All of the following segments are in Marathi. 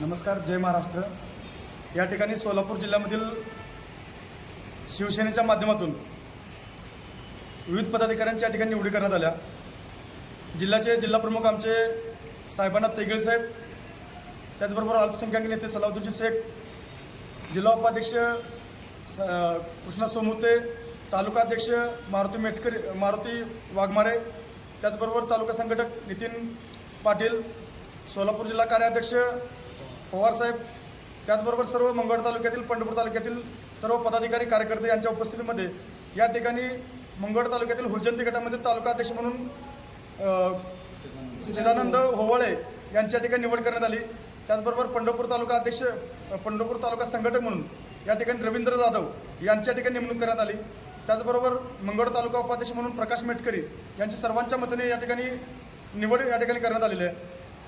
नमस्कार, जय महाराष्ट्र। या ठिकाणी सोलापूर जिल्ह्यामधील शिवसेनेच्या माध्यमातून विविध पदाधिकाऱ्यांच्या या ठिकाणी निवडी करण्यात आल्या। जिल्ह्याचे जिल्हाप्रमुख आमचे साहेबांना तेगळे साहेब, त्याचबरोबर अल्पसंख्याक नेते सलाउद्दीन शेख, जिल्हा उपाध्यक्ष कृष्णा सोमुते, तालुकाध्यक्ष मारुती वाघमारे, त्याचबरोबर तालुका संघटक नितीन पाटील, सोलापूर जिल्हा कार्याध्यक्ष पवारसाहेब, त्याचबरोबर सर्व मंगळ तालुक्यातील, पंढरपूर तालुक्यातील सर्व पदाधिकारी कार्यकर्ते यांच्या उपस्थितीमध्ये या ठिकाणी मंगळ तालुक्यातील हुलजंती गटामध्ये तालुकाध्यक्ष म्हणून चिदानंद होवाळे यांच्या ठिकाणी निवड करण्यात आली। त्याचबरोबर पंढरपूर तालुका संघटक म्हणून या ठिकाणी रवींद्र जाधव यांच्या ठिकाणी नेमणूक करण्यात आली। त्याचबरोबर मंगळ तालुका उपाध्यक्ष म्हणून प्रकाश मेटकरी यांची सर्वांच्या मताने या ठिकाणी निवड या ठिकाणी करण्यात आलेली आहे।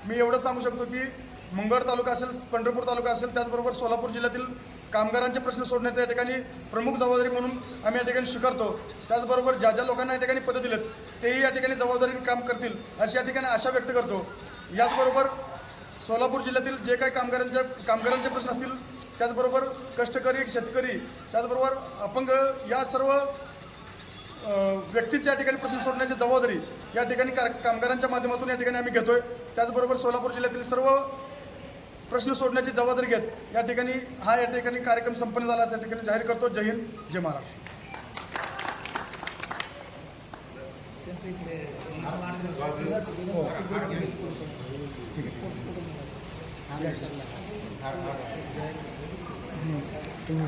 मी एवढं सांगू शकतो की मंगळ तालुका असेल, पंढरपूर तालुका असेल, त्याचबरोबर सोलापूर जिल्ह्यातील कामगारांचे प्रश्न सोडण्याचा या ठिकाणी प्रमुख जबाबदारी म्हणून आम्ही या ठिकाणी स्वीकारतो। त्याचबरोबर ज्या ज्या लोकांना या ठिकाणी पदं दिलेत तेही या ठिकाणी जबाबदारीने काम करतील अशी या ठिकाणी आशा व्यक्त करतो। याचबरोबर सोलापूर जिल्ह्यातील जे काही कामगारांचे प्रश्न असतील, त्याचबरोबर कष्टकरी, शेतकरी, त्याचबरोबर अपंग या सर्व व्यक्तीच्या या ठिकाणी प्रश्न सोडण्याची जबाबदारी या ठिकाणी कामगारांच्या माध्यमातून या ठिकाणी आम्ही घेतोय। त्याचबरोबर सोलापूर जिल्ह्यातील सर्व प्रश्न सोडण्याची जबाबदारी घेत या ठिकाणी कार्यक्रम संपन्न झाला असं या ठिकाणी जाहीर करतो। जय हिंद, जय महाराष्ट्र। तुम्ही